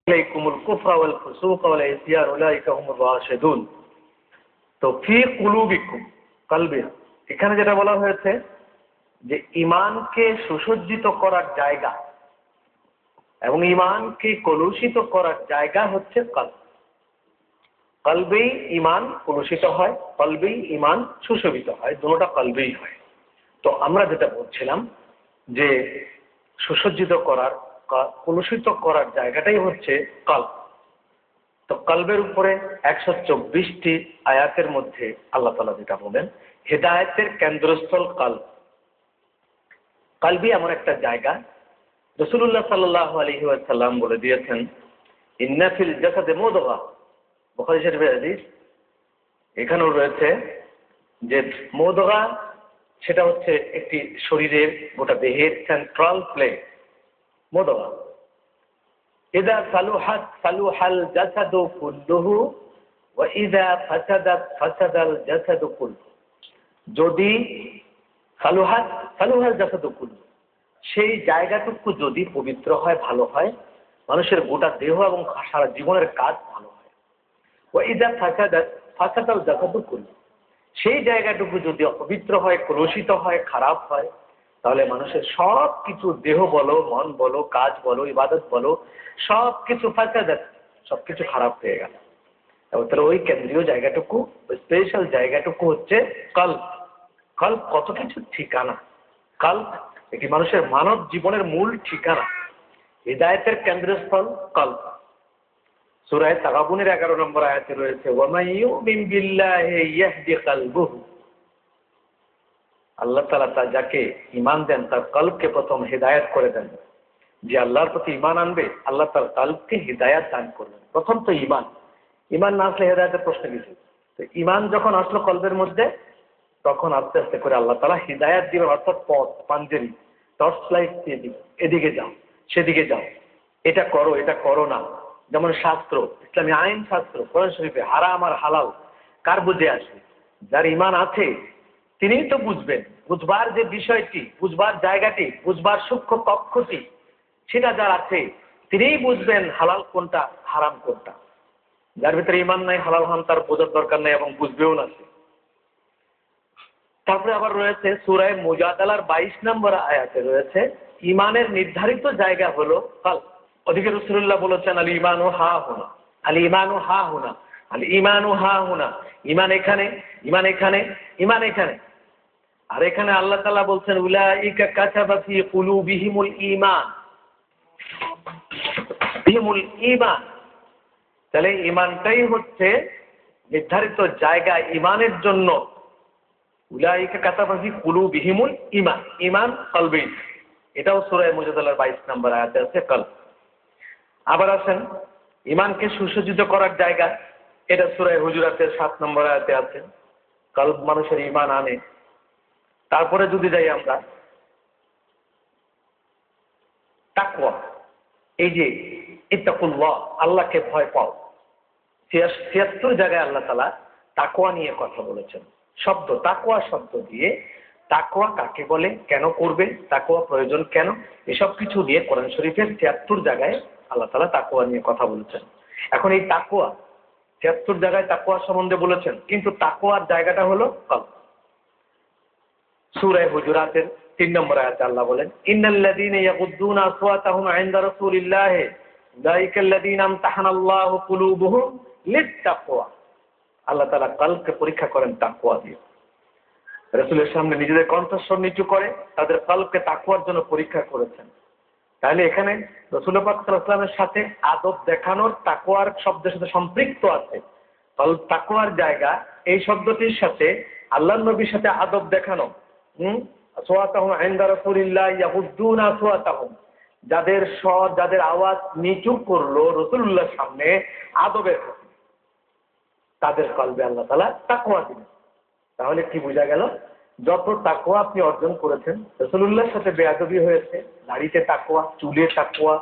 আলাইকুমুল কুফরা ওয়াল ফুসুক ওয়াল ইসয়ান উলাইকা হুমুর রাশিদুন। তো ফি কুলুবিকুম কলবে, এখানে যেটা বলা হয়েছে যে ইমানকে সুসজ্জিত করার জায়গা এবং ইমানকে কলুষিত করার জায়গা হচ্ছে কলব। কলবেই ইমান কলুষিত হয়, কলবেই ইমান সুশোভিত হয়, দুটোটা কলবেই হয়। তো আমরা যেটা বলছিলাম যে সুসজ্জিত করার, কলুষিত করার জায়গাটাই হচ্ছে কলব। তো কলবের উপরে 124টি আয়াতের মধ্যে আল্লাহ তাআলা যেটা বলেন, হেদায়েতের কেন্দ্রস্থল কলব। কলবই এমন একটা জায়গা, রাসূলুল্লাহ সাল্লাল্লাহু আলাইহি ওয়াসাল্লাম বলে দিয়েছেন, ইন্না ফিল জাসাদে মুদগা, বুখারী শরীফের হাদিস। এখানেও রয়েছে যে মুদগা সেটা হচ্ছে একটি শরীরের, গোটা দেহের সেন্ট্রাল প্লেন মুদগা। ইযা সালুহাত সালুহাল জাসাদু কুল্লুহু ওয়া ইযা ফাসাদাত ফাসাদাল জাসাদু কুল্লুহু। যদি সালুহাত সালুহাল জাসাদু কুল্লুহু, সেই জায়গাটুকু যদি পবিত্র হয়, ভালো হয়, মানুষের গোটা দেহ এবং সারা জীবনের কাজ ভালো হয়। ওয়া ইযা ফাসাদাত ফাসাদাল জাসাদু কুল্লুহু, সেই জায়গাটুকু যদি অপবিত্র হয়, কলুষিত হয়, খারাপ হয়, তাহলে মানুষের সব কিছু, দেহ বলো, মন বলো, কাজ বলো, ইবাদত বলো, সব কিছু ফাসাদাত, সব কিছু খারাপ হয়ে গেল। এবং তাহলে ওই কেন্দ্রীয় জায়গাটুকু, স্পেশাল জায়গাটুকু হচ্ছে কলব। কলব কত কিছুর ঠিকানা। কলব একটি মানুষের মানব জীবনের মূল ঠিকানা, হিদায়াতের কেন্দ্রস্থল কলব। সূরা তাগাবুনের 11 নম্বর আয়াতে রয়েছে, ওয়া মান ইউমিন বিল্লাহি ইয়াহদি কলবুহু। আল্লাহ তাআলা যাকে ঈমান দেন তার কলবকে প্রথম হিদায়াত করে দেন। যে আল্লাহর প্রতি ঈমান আনবে, আল্লাহ তার কলবকে হিদায়াত দান করবেন। প্রথম তো ঈমান, ঈমান না আসলে হিদায়াতের প্রশ্ন কিছু। তো ঈমান যখন আসলো কলবের মধ্যে, তখন আস্তে আস্তে করে আল্লাহ তাআলা হিদায়াত দিবেন, অর্থাৎ পথ, পাঞ্জেরি, টর্চ লাইট দিয়ে দিবেন, এদিকে যাও, সেদিকে যাও, এটা করো, এটা করো না। যেমন শাস্ত্র, ইসলামী আইন শাস্ত্র, কোরআন শরীফে হারাম আর হালাল কার বুঝে আসে? যার ঈমান আছে তিনিই তো বুঝবেন। বুঝবার যে বিষয়টি, বুঝবার জায়গাটি, বুঝবার সূক্ষ্ম কক্ষটি, সেটা যার আছে তিনিই বুঝবেন হালাল কোনটা, হারাম কোনটা। যার ভিতরে ঈমান নাই, হালাল হারাম তার বোঝার দরকার নেই এবং বুঝবেও না সে। তারপরে আবার রয়েছে সূরা মুজাদালার 22 নম্বর আয়াতে রয়েছে, ঈমানের নির্ধারিত জায়গা হলো কলব। ওদিকে রাসূলুল্লাহ বলেছেন, আল ঈমানু হা হুনা, আল ঈমানু হা হুনা, আল ঈমানু হা হুনা। ঈমান এখানে, ঈমান এখানে, ঈমান এখানে। আর এখানে আল্লাহ তাআলা বলছেন, উলাইকা কাতাবা ফি কুলুবিহিমুল ঈমান, বিহিমুল ঈমান। তাহলে ঈমানটাই হচ্ছে নির্ধারিত জায়গা ঈমানের জন্য। উলাইকা কাতাবা ফি কুলুবিহিমুল ঈমান, ঈমান কলবে। এটাও সূরা মুজাদালার 22 নম্বর আয়াতে আছে, কলব। আবার আসেন ঈমানকে সুসজ্জিত করার জায়গা, এটা সূরা হুজুরাতের 7 নম্বর আয়াতে আছে। কলব মানুষের ঈমান আনে। তারপরে যদি যাই আমরা তাকওয়া, এই যে ইত্তাকুল্লাহ, আল্লাহকে ভয় পাও, 76 জায়গায় আল্লাহ তাআলা তাকওয়া নিয়ে কথা বলেছেন। শব্দ তাকওয়া শব্দ দিয়ে, তাকওয়া কাকে বলে, কেন করবে, তাকওয়া প্রয়োজন কেন, এসব কিছু দিয়ে কোরআন শরীফের 76 জায়গায় আল্লাহ তাআলা তাকওয়া নিয়ে কথা বলেছেন। এখন এই তাকওয়া 76 জায়গায় তাকওয়া সম্বন্ধে বলেছেন, কিন্তু তাকওয়ার জায়গাটা হলো কলব। সূরা হুজুরাতের 3 নম্বর আয়াতে আল্লাহ বলেন, ইন্নাল্লাযীনা ইয়াগুদ্দুনা আসওয়াতাহুম ইনদা রাসূলিল্লাহি উলাইকাল্লাযীনা ইমতাহানাল্লাহু কুলুবুহুম লিত্তাকওয়া। আল্লাহ তাআলা কলবকে পরীক্ষা করেন তাকওয়া দিয়ে। রাসূলের সামনে নিজেদের কণ্ঠস্বর নিচু করে তাদের কলবকে তাকওয়ার জন্য পরীক্ষা করেছেন। তাহলে এখানে রাসূল পাক সাল্লাল্লাহু আলাইহি ওয়াসাল্লামের সাথে আদব দেখানোর তাকওয়ার শব্দের সাথে সম্পৃক্ত আছে। কলব তাকওয়ার জায়গা, এই শব্দটির সাথে আল্লাহর নবীর সাথে আদব দেখানো। আসওয়াতাহুম ইনদা রাসূলিল্লাহি ইয়াগুদ্দুনা আসওয়াতাহুম, যাদের স্বর, যাদের আওয়াজ নিচু করলো রাসূলুল্লাহর সামনে আদবের সাথে, তাদের কলবে আল্লাহ তাআলা তাকওয়া দিবেন। তাহলে কি বোঝা গেল? যত তাকওয়া আপনি অর্জন করেছেন, রাসূলুল্লাহর সাথে বেয়াদবি হয়েছে, দাড়িতে তাকওয়া, চুলে তাকওয়া,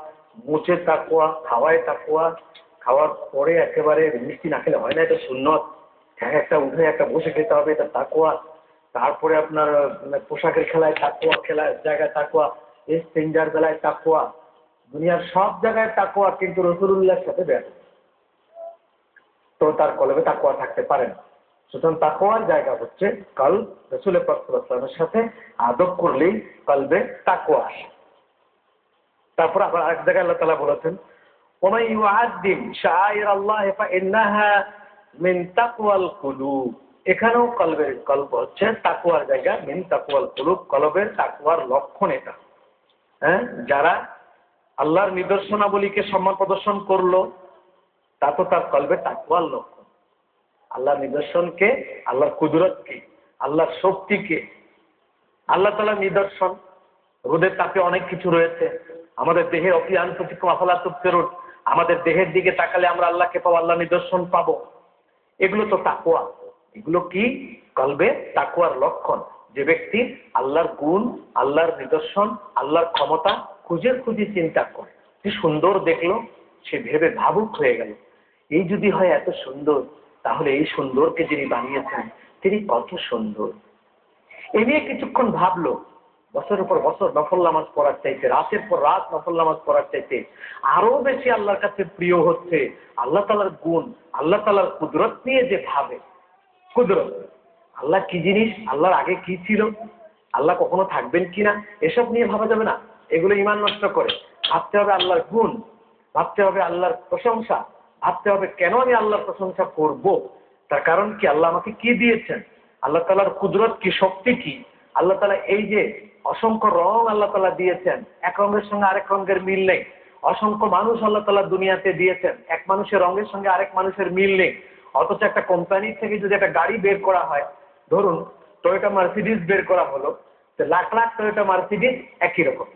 মুখে তাকওয়া, খাওয়ায় তাকওয়া, খাওয়ার পরে একেবারে মিষ্টি না খেলে হয় না, এটা সুন্নত, হ্যাঁ একটা উঠে একটা বসে খেতে হবে, এটা তাকওয়া। তারপরে আপনার পোশাকের খেলায় তাকওয়া, খেলার জায়গায় তাকওয়া, এক্সচেঞ্জার বেলায় তাকওয়া, দুনিয়ার সব জায়গায় তাকওয়া, কিন্তু রাসূলুল্লাহর সাথে বেয়াদবি, তো তার কলবে তাকওয়া থাকতে পারে না। সুতরাং তাকওয়ার জায়গা হচ্ছে কলব। রাসূল পাক সাল্লাল্লাহু আলাইহি ওয়াসাল্লামের সাথে আদব করলেই কলবে তাকওয়া আসে। তারপর আবার আরেক জায়গায় আল্লাহ তাআলা বলেছেন, ওয়া ইউআদ্দিম শাআইরাল্লাহ ফাইন্নাহা মিন তাকওয়াল কুলুব। এখানেও কলব হচ্ছে তাকওয়ার জায়গা, মিন তাকওয়াল কুলুব, কলবের তাকওয়ার লক্ষণ এটা। হ্যাঁ, যারা আল্লাহর নিদর্শনাবলীকে সম্মান প্রদর্শন করলো, তা তো তার কলবে তাকওয়ার লক্ষণ। আল্লাহর নিদর্শনকে, আল্লাহর কুদরতকে, আল্লাহর শক্তিকে, আল্লাহ তাআলার নিদর্শন, রোদের তাপে অনেক কিছু রয়েছে, আমাদের দেহের অপিয়ান্ততিক্রম আফালা তুবসিরুন, আমাদের দেহের দিকে তাকালে আমরা আল্লাহকে পাবো, আল্লাহ নিদর্শন পাবো। এগুলো তো তাকওয়া। এগুলো কি? কলবে তাকওয়ার লক্ষণ। যে ব্যক্তি আল্লাহর গুণ, আল্লাহর নিদর্শন, আল্লাহর ক্ষমতা খুঁজে খুঁজে চিন্তা করে, কি সুন্দর দেখলো, সে ভেবে ভাবুক হয়ে গেল, এই যদি হয় এত সুন্দর, তাহলে এই সুন্দরকে যিনি বানিয়েছেন তিনি কত সুন্দর। এ নিয়ে কিছুক্ষণ ভাবলো, বছরের পর বছর নফল নামাজ পড়ার চাইতে, রাতের পর রাত নফল নামাজ পড়ার চাইতে আরো বেশি আল্লাহর কাছে প্রিয় হচ্ছে আল্লাহ তাআলার গুণ, আল্লাহ তাআলার কুদরত নিয়ে যে ভাবে। কুদরত, আল্লাহ কি জিনিস, আল্লাহর আগে কি ছিল, আল্লাহ কখনো থাকবেন কিনা, এসব নিয়ে ভাবা যাবে না। এগুলো ঈমান নষ্ট করে। ভাবতে হবে আল্লাহর গুণ, ভাবতে হবে আল্লাহর প্রশংসা, ভাবতে হবে কেন আমি আল্লাহর প্রশংসা করব, তার কারণ কি, আল্লাহ আমাকে কি দিয়েছেন, আল্লাহ তাআলার কুদরত কি, শক্তি কি, আল্লাহ তাআলা এই যে অসংখ্য রং আল্লাহ তাআলা দিয়েছেন, এক রঙের সঙ্গে আরেক রঙের মিল নেই। অসংখ্য মানুষ আল্লাহ তাআলা দুনিয়াতে দিয়েছেন, এক মানুষের রঙের সঙ্গে আরেক মানুষের মিল নেই। অথচ একটা কোম্পানি থেকে যদি একটা গাড়ি বের করা হয়, ধরুন টয়োটা মার্সিডিজ বের করা হলো, তো লাখ লাখ টয়োটা মার্সিডিজ একই রকম,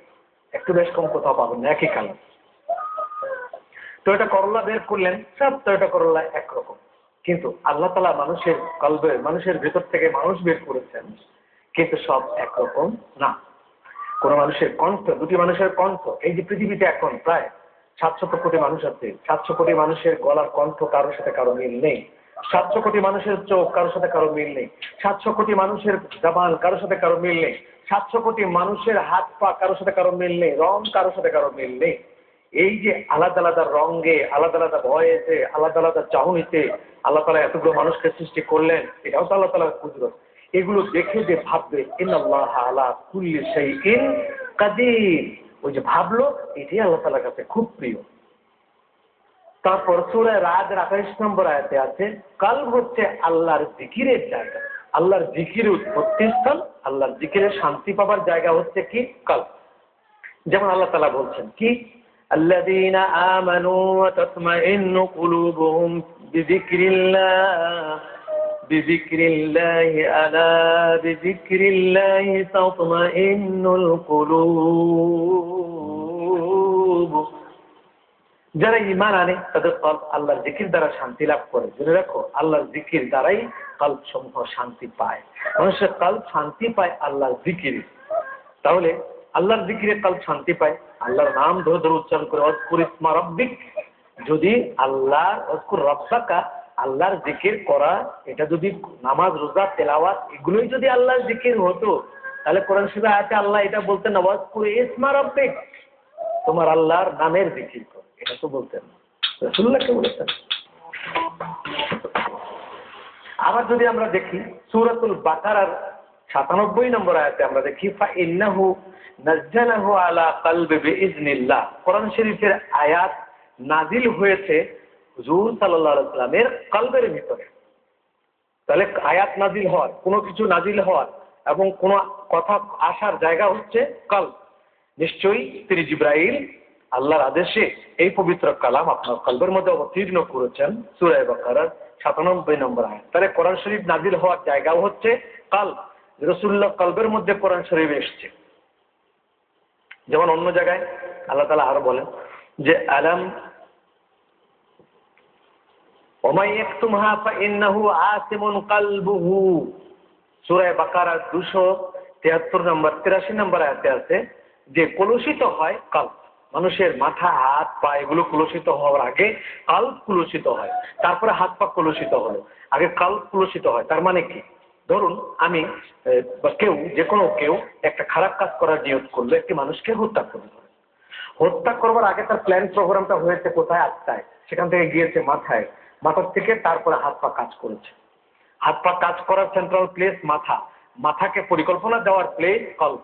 একটু বেশ কম কোথাও পাবেন না, একই কালার। টয়োটা করোলা বের করলেন, সব টয়োটা করোলা একরকম। কিন্তু আল্লাহ তাআলা মানুষের কলবে, মানুষের ভেতর থেকে মানুষ বের করেছেন, কিন্তু সব একরকম না। কোন মানুষের কণ্ঠ, দুটি মানুষের কণ্ঠ, এই যে পৃথিবীতে এখন প্রায় 700 কোটি মানুষ আছে, 700 কোটি মানুষের গলার কণ্ঠ কারোর সাথে কারো মিল নেই। 700 কোটি মানুষের চোখ কারোর সাথে কারো মিল নেই। 700 কোটি মানুষের জবান কারোর সাথে কারো মিল নেই। 700 কোটি মানুষের হাত পা কারোর সাথে কারো মিল নেই, রং কারোর সাথে কারো মিল নেই। এই যে আলাদা আলাদা রঙে, আলাদা আলাদা ভয়েসে, আলাদা আলাদা চাহনিতে আল্লাহ তাআলা এতগুলো মানুষকে সৃষ্টি করলেন, এটাও তো আল্লাহ তাআলার কুদরত। এগুলো দেখে যে ভাববে ইন্নাল্লাহা আলা কুল্লি শাইইন কাদির, ওই যে ভাবলো, এটাই আল্লাহ তাআলার কাছে খুব প্রিয়। তারপর সূরা রাদের 28 নম্বর আয়াতে আছে, কলব হচ্ছে আল্লাহর জিকিরের জায়গা, আল্লাহর জিকিরের উৎপত্তি স্থল, আল্লাহর জিকিরের শান্তি পাবার জায়গা হচ্ছে কি, কলব। যেমন আল্লাহ তাআলা বলছেন কি, আল্লাযীনা আমানু ওয়া তাতমাইন্নু কুলুবুহুম বিযিকরিল্লাহ বিযিকরিল্লাহি আলা বিযিকরিল্লাহি তাতমাইন্নুল কুলুব। যারা ঈমান আনে তাদের কলব আল্লাহর জিকির দ্বারা শান্তি লাভ করে। জেনে রাখো, আল্লাহর জিকির দ্বারাই কলব সমূহ শান্তি পায়। মানুষের কলব শান্তি পায় আল্লাহর জিকিরে। তাহলে আল্লাহর জিকিরে কলব শান্তি পায়, আল্লাহর নাম ধরে ধরে উচ্চারণ করে, ওয়াজকুর ইসমা রাব্বিক, যদি আল্লাহর ওয়াজকুর রাব্বাকা, আল্লাহর জিকির করা, এটা যদি নামাজ, রোজা, তেলাওয়াত এগুলোই যদি আল্লাহর জিকির হতো, তাহলে কোরআন শরীফে আয়াতে আল্লাহ এটা বলতেন না, ওয়াজকুর ইসমা রাব্বিক, তোমার আল্লাহর নামের জিকির করো, এটা তো বলতেন না, রাসূলুল্লাহকে বলেছেন। আবার যদি আমরা দেখি সূরাতুল বাকারার 97 নম্বর আয়াতে আমরা দেখি, ফাইন্নাহু নাযালাহু আলা কলবি বিইজনিল্লাহ, কোরআন শরীফের আয়াত নাজিল হয়েছে হুজুর সাল্লাল্লাহু আলাইহি ওয়াসাল্লামের কলবের ভিতরে। তাহলে আয়াত নাজিল হওয়ার, কোনো কিছু নাজিল হওয়ার এবং কোনো কথা আসার জায়গা হচ্ছে কলব। নিশ্চয়ই তিনি জিবরাইল আল্লাহর আদেশে এই পবিত্র কালাম আপনার কলবের মধ্যে অবতীর্ণ করেছেন, সূরা বাকারার 97 নম্বর আয়াত। তাহলে কোরআন শরীফ নাজিল হওয়ার জায়গাও হচ্ছে কলব। রাসূলুল্লাহ কলবের মধ্যে কোরআন শরীফ এসেছে। যেমন অন্য জায়গায় আল্লাহ তাআলা আরো বলেন যে, আলাম ওয়া ইয়াকতুমহা ফাইন্নাহু আসিমুন কলবুহু, সূরা বাকারার 273 নম্বর 83 নম্বর আয়াতে আছে যে কলুষিত হয় কলব। মানুষের মাথা, হাত পা এগুলো কলুষিত হওয়ার আগে কলব কলুষিত হয়, তারপরে হাত পা কলুষিত হলো, আগে কলব কলুষিত হয়। তার মানে কি, ধরুন আমি বা কেউ, যে কোনো কেউ একটা খারাপ কাজ করার নিয়ত করলো, একটি মানুষকে হত্যা করলো। হত্যা করবার আগে তার প্ল্যান প্রোগ্রামটা হয়েছে কোথায়? আত্মায়। সেখান থেকে গিয়েছে মাথায়, মাথার থেকে তারপরে হাত পা কাজ করেছে। হাত পা কাজ করার সেন্ট্রাল প্লেস মাথা, মাথাকে পরিকল্পনা দেওয়ার প্লেস কল্ব।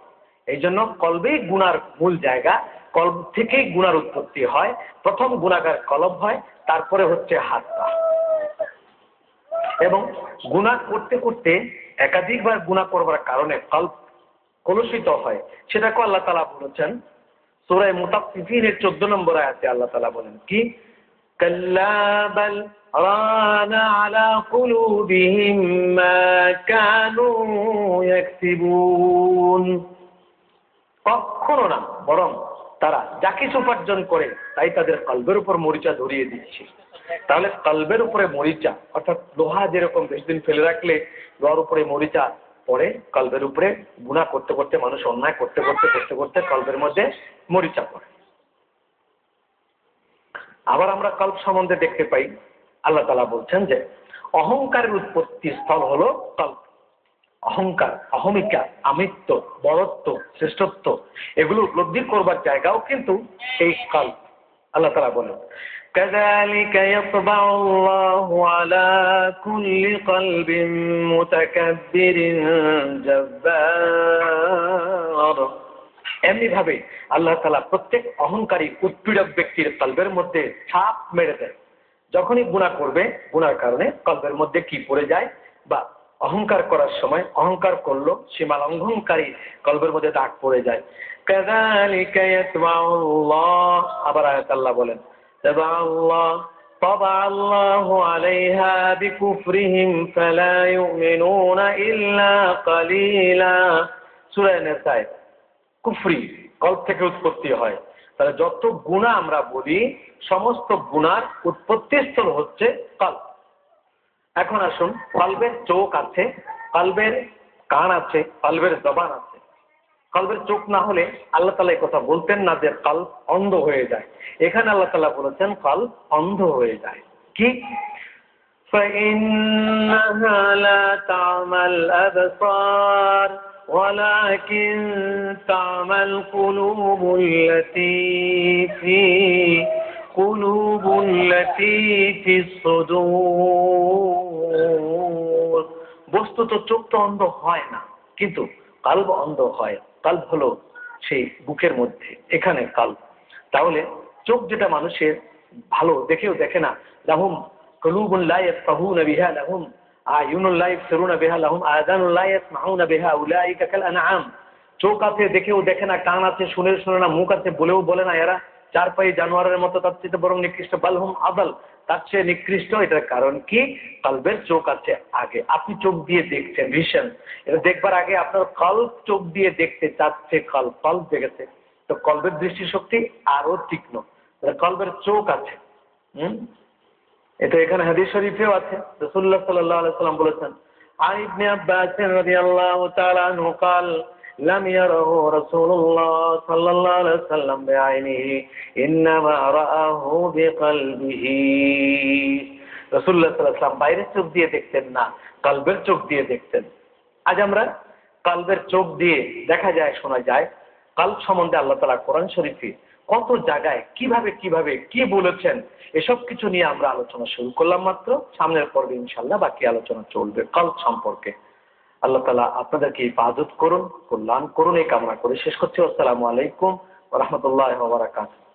এই জন্য কলবেই গুনার মূল জায়গা, কলব থেকেই গুনার উৎপত্তি হয়। প্রথম গুনাহগার কলব হয়, তারপরে হচ্ছে হাত পা। এবং গুনাহ করতে করতে একাধিকবার গুনাহ করবার কারণে কলব কলুষিত হয়। সেটাকে আল্লাহ তাআলা বলেছেন সূরা মুতাফফিফিনের 14 নম্বর আয়াতে। আল্লাহ তাআলা বলেন কি, কাল্লা বাল রানা আলা কুলুবিহিম মা কানু ইয়াকসিবুন। কখনো না, বরং তারা যা কিছু উপার্জন করে তাই তাদের কলবের উপর মরিচা ধরিয়ে দিচ্ছে। তাহলে কলবের উপরে মরিচা, অর্থাৎ লোহা যেরকম বেশি দিন ফেলে রাখলে লোহার উপরে মরিচা পড়ে, কলবের উপরে গুনাহ করতে করতে, মানুষ অন্যায় করতে করতে করতে করতে কলবের মধ্যে মরিচা পড়ে। আবার আমরা কলব সম্বন্ধে দেখতে পাই, আল্লাহ তাআলা বলছেন যে অহংকারের উৎপত্তি স্থল হলো কলব। অহংকার, অহমিকা, আমিত্ব, বড়ত্ব, শ্রেষ্ঠত্ব এগুলো উপলব্ধি করবার জায়গাও কিন্তু এই কলব। আল্লাহ তাআলা বলেন كذلك يطبع الله على كل قلب متكبر جبار। এমনি ভাবে আল্লাহ তাআলা প্রত্যেক অহংকারী উৎপীড়ক ব্যক্তির কলবের মধ্যে ছাপ মেরে দেয়। যখনই গুনাহ করবে, গুনার কারণে কলবের মধ্যে কি পড়ে যায়, বা অহংকার করার সময় অহংকার করলো, সীমা লঙ্ঘনকারী কলবের মধ্যে দাগ পড়ে যায়। কাযালিকা ইয়াতবাউল্লাহ। আবার আয়াত আল্লাহ বলেন طبع الله عليها بكفرهم فلا يؤمنون إلا قليلا। সূরা নিসায় কুফরি কলব থেকে উৎপত্তি হয়। তাহলে যত গুনাহ আমরা বলি, সমস্ত গুনার উৎপত্তিস্থল হচ্ছে কলব। এখন আসুন, কলবের চোখ আছে, কলবের কান আছে, কলবের জবান আছে। কলবের চোখ না হলে আল্লাহ তাআলা এই কথা বলতেন না যে কলব অন্ধ হয়ে যায়। এখানে আল্লাহ তাআলা বলেছেন কলব অন্ধ হয়ে যায়। কি, فإنها لا تعمى الأبصار ولكن تعمى القلوب التي في الصدور। বস্তুত চোখ তো অন্ধ হয় না, কিন্তু কলব অন্ধ হয়। কলব হলো সেই বুকের মধ্যে, এখানে কলব। তাহলে চোখ যেটা মানুষের ভালো দেখেও দেখে না, লাহুম কুলুবুন লা ইয়াফকাহুনা বিহা লাহুম আয়ুনুন লা ইবসিরুনা বিহা লাহুম আযানুন লা ইয়াসমাউনা বিহা উলাইকা কাল আনআম। চোখ আছে দেখেও দেখে না, কান আছে শুনেও শুনে না, মুখ আছে বলেও বলে না, এরা চার পায়ে জানোয়ারের মতো, তার চেয়ে বরং নিকৃষ্ট, বালহুম আদাল, তার চেয়ে নিকৃষ্ট। এটার কারণ কি, কলবের চোখ আছে আগে। আপনি চোখ দিয়ে দেখছেন, ভিশন, এটা দেখবার আগে আপনার কলব চোখ দিয়ে দেখতে চাচ্ছে, কলব দেখেছে, তো কলবের দৃষ্টিশক্তি আরো তীক্ষ্ণ। কলবের চোখ আছে। এটা এখানে হাদিস শরীফেও আছে। রাসূলুল্লাহ সাল্লাল্লাহু আলাইহি ওয়াসাল্লাম বলেছেন, আন ইবনে আব্বাস রাদিয়াল্লাহু তাআলা আনহু قال لم يره رسول الله صلى الله عليه وسلم بعينه انما رآه بقلبه। রাসূলুল্লাহ সাল্লাল্লাহু আলাইহি ওয়াসাল্লাম বাইরের চোখ দিয়ে দেখতেন না, কলবের চোখ দিয়ে দেখতেন। আজ আমরা কলবের চোখ দিয়ে দেখা যায়, শোনা যায়। কলব সম্বন্ধে আল্লাহ তাআলা কোরআন শরীফে কত জায়গায় কিভাবে কিভাবে কি বলেছেন, এসব কিছু নিয়ে আমরা আলোচনা শুরু করলাম মাত্র। সামনের পর্বে ইনশাআল্লাহ বাকি আলোচনা চলবে কলব সম্পর্কে। আল্লাহ তাআলা আপনাদেরকে ইবাদত করুন, কল্যাণ করুন, এই কামনা করে শেষ করছি। আসসালামু আলাইকুম ওয়া রাহমাতুল্লাহি ওয়া বারাকাতুহু।